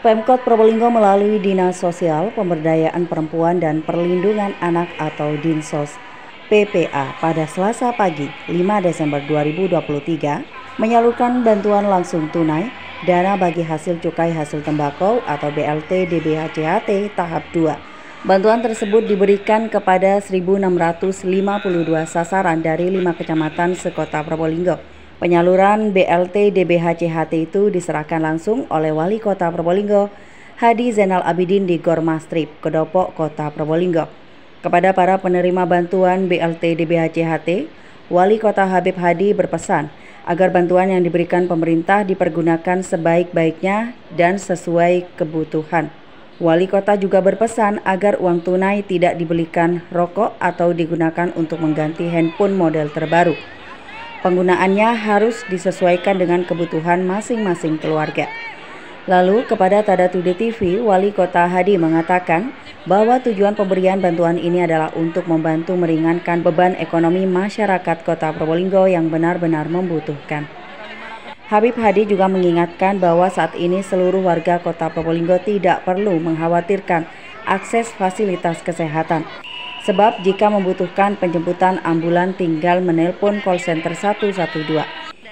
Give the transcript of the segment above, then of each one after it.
Pemkot Probolinggo melalui Dinas Sosial, Pemberdayaan Perempuan dan Perlindungan Anak atau Dinsos PPA pada Selasa pagi 5 Desember 2023 menyalurkan bantuan langsung tunai dana bagi hasil cukai hasil tembakau atau BLT DBHCHT tahap 2. Bantuan tersebut diberikan kepada 1.652 sasaran dari 5 kecamatan sekota Probolinggo. Penyaluran BLT DBHCHT itu diserahkan langsung oleh Wali Kota Probolinggo, Hadi Zainal Abidin di Gor Mastrip, Kedopok, Kota Probolinggo. Kepada para penerima bantuan BLT DBHCHT, Wali Kota Habib Hadi berpesan agar bantuan yang diberikan pemerintah dipergunakan sebaik-baiknya dan sesuai kebutuhan. Wali Kota juga berpesan agar uang tunai tidak dibelikan rokok atau digunakan untuk mengganti handphone model terbaru. Penggunaannya harus disesuaikan dengan kebutuhan masing-masing keluarga. Lalu kepada Tada Today TV, Wali Kota Hadi mengatakan bahwa tujuan pemberian bantuan ini adalah untuk membantu meringankan beban ekonomi masyarakat Kota Probolinggo yang benar-benar membutuhkan. Habib Hadi juga mengingatkan bahwa saat ini seluruh warga Kota Probolinggo tidak perlu mengkhawatirkan akses fasilitas kesehatan. Sebab jika membutuhkan penjemputan ambulan tinggal menelpon call center 112.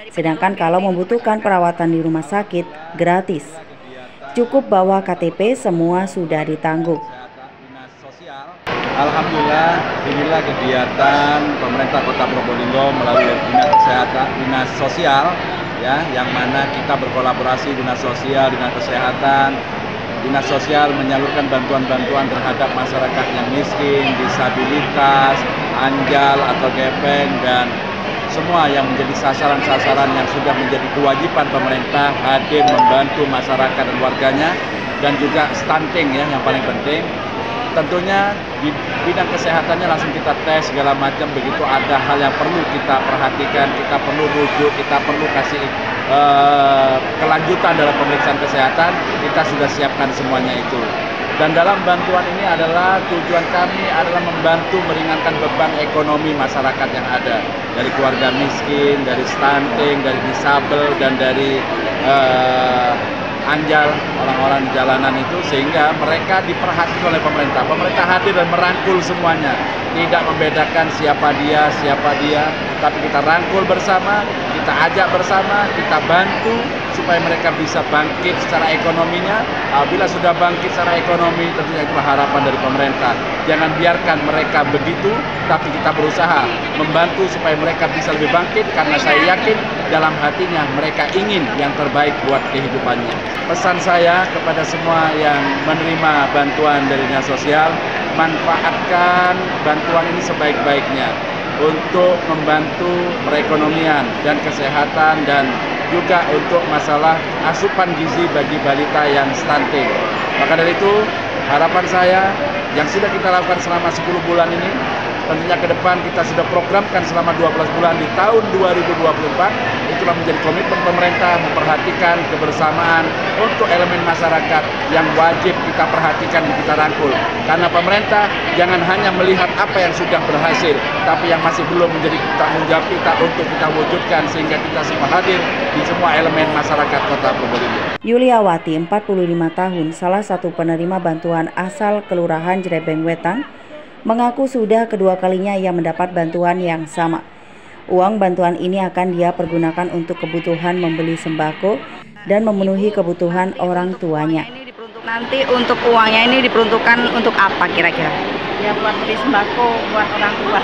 Sedangkan kalau membutuhkan perawatan di rumah sakit, gratis. Cukup bawa KTP, semua sudah ditanggung. Alhamdulillah, inilah kegiatan pemerintah Kota Probolinggo melalui Dinas Sosial, ya, yang mana kita berkolaborasi Dinas Sosial, Dinas Kesehatan. Dinas Sosial menyalurkan bantuan-bantuan terhadap masyarakat yang miskin, disabilitas, anjal atau gepeng, dan semua yang menjadi sasaran-sasaran yang sudah menjadi kewajiban pemerintah hadir membantu masyarakat dan warganya, dan juga stunting, ya, yang paling penting. Tentunya di bidang kesehatannya langsung kita tes segala macam, begitu ada hal yang perlu kita perhatikan, kita perlu rujuk, kita perlu kasih kelanjutan dalam pemeriksaan kesehatan, kita sudah siapkan semuanya itu. Dan dalam bantuan ini adalah tujuan kami adalah membantu meringankan beban ekonomi masyarakat yang ada, dari keluarga miskin, dari stunting, dari disabel, dan dari anjal, orang-orang di jalanan itu, sehingga mereka diperhatikan oleh pemerintah. Pemerintah hadir dan merangkul semuanya, tidak membedakan siapa dia, tapi kita rangkul bersama, kita ajak bersama, kita bantu supaya mereka bisa bangkit secara ekonominya. Apabila sudah bangkit secara ekonomi, tentunya itulah harapan dari pemerintah. Jangan biarkan mereka begitu, tapi kita berusaha membantu supaya mereka bisa lebih bangkit, karena saya yakin dalam hatinya mereka ingin yang terbaik buat kehidupannya. Pesan saya kepada semua yang menerima bantuan dari Dinas Sosial, manfaatkan bantuan ini sebaik-baiknya untuk membantu perekonomian dan kesehatan, dan juga untuk masalah asupan gizi bagi balita yang stunting. Maka dari itu, harapan saya yang sudah kita lakukan selama 10 bulan ini, tentunya ke depan kita sudah programkan selama 12 bulan di tahun 2024. Itulah menjadi komitmen pemerintah, memperhatikan kebersamaan untuk elemen masyarakat yang wajib kita perhatikan dan kita rangkul. Karena pemerintah jangan hanya melihat apa yang sudah berhasil, tapi yang masih belum menjadi tanggung jawab kita untuk kita wujudkan, sehingga kita semua hadir di semua elemen masyarakat Kota Probolinggo. Yuliawati, 45 tahun, salah satu penerima bantuan asal Kelurahan Jrebeng Wetan, mengaku sudah kedua kalinya ia mendapat bantuan yang sama. Uang bantuan ini akan dia pergunakan untuk kebutuhan membeli sembako dan memenuhi kebutuhan orang tuanya. Nanti untuk uangnya ini diperuntukkan untuk apa kira-kira? Ya, buat beli sembako buat orang tua.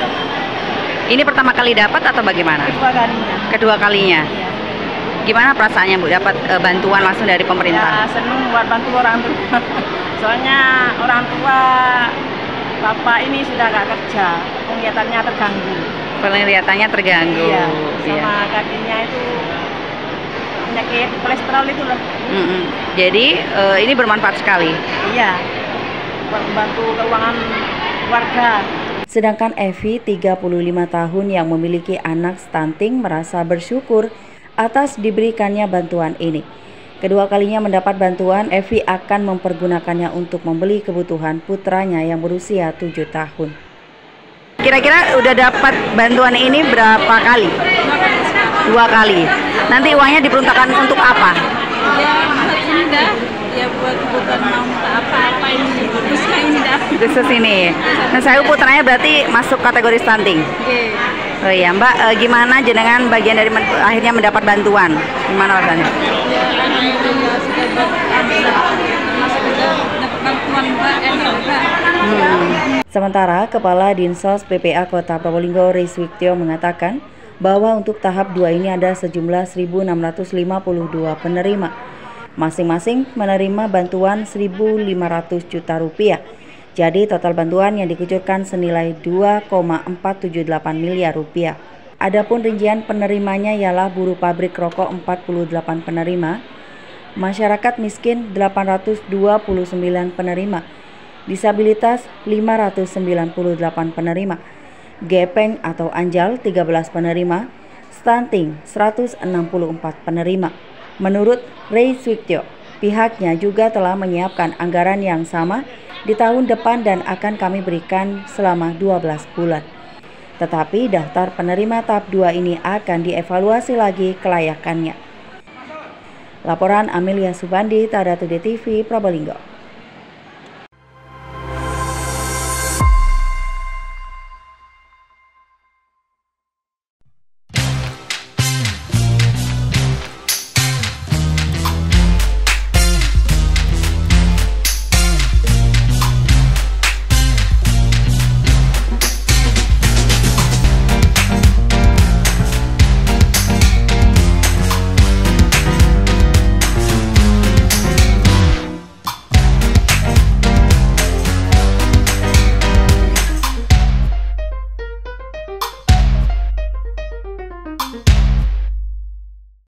Ini pertama kali dapat atau bagaimana? Kedua kalinya. Kedua kalinya. Ya. Gimana perasaannya Bu dapat bantuan langsung dari pemerintah? Ya, senang buat bantu orang tua. Soalnya orang tua bapak ini sudah nggak kerja, penglihatannya terganggu. Penglihatannya terganggu. Iya, sama kakinya itu penyakit kolesterol itu loh. Jadi ini bermanfaat sekali. Iya, buat membantu keuangan warga. Sedangkan Evi, 35 tahun yang memiliki anak stunting, merasa bersyukur atas diberikannya bantuan ini. Kedua kalinya mendapat bantuan, Evi akan mempergunakannya untuk membeli kebutuhan putranya yang berusia 7 tahun. Kira-kira udah dapat bantuan ini berapa kali? 2 kali. Nanti uangnya diperuntukkan untuk apa? Ya, Ya buat kebutuhan mau apa ini khususnya ini dah. Khusus ini. Nah, saya putranya berarti masuk kategori stunting. Oke. Oh iya, Mbak, gimana jenengan bagian dari akhirnya mendapat bantuan? Gimana rasanya? Ya alhamdulillah sudah termasuk juga dapat bantuan Mbak juga. Sementara Kepala Dinsos PPA Kota Probolinggo Riswiktyo mengatakan bahwa untuk tahap 2 ini ada sejumlah 1.652 penerima. Masing-masing menerima bantuan 1.500 juta rupiah. Jadi total bantuan yang dikucurkan senilai 2,478 miliar rupiah. Adapun rincian penerimanya ialah buruh pabrik rokok 48 penerima, masyarakat miskin 829 penerima, disabilitas 598 penerima, gepeng atau anjal 13 penerima, stunting 164 penerima. Menurut Riswiktyo, pihaknya juga telah menyiapkan anggaran yang sama di tahun depan dan akan kami berikan selama 12 bulan. Tetapi daftar penerima tahap 2 ini akan dievaluasi lagi kelayakannya. Laporan Amelia Subandi, Tada Today TV, Probolinggo.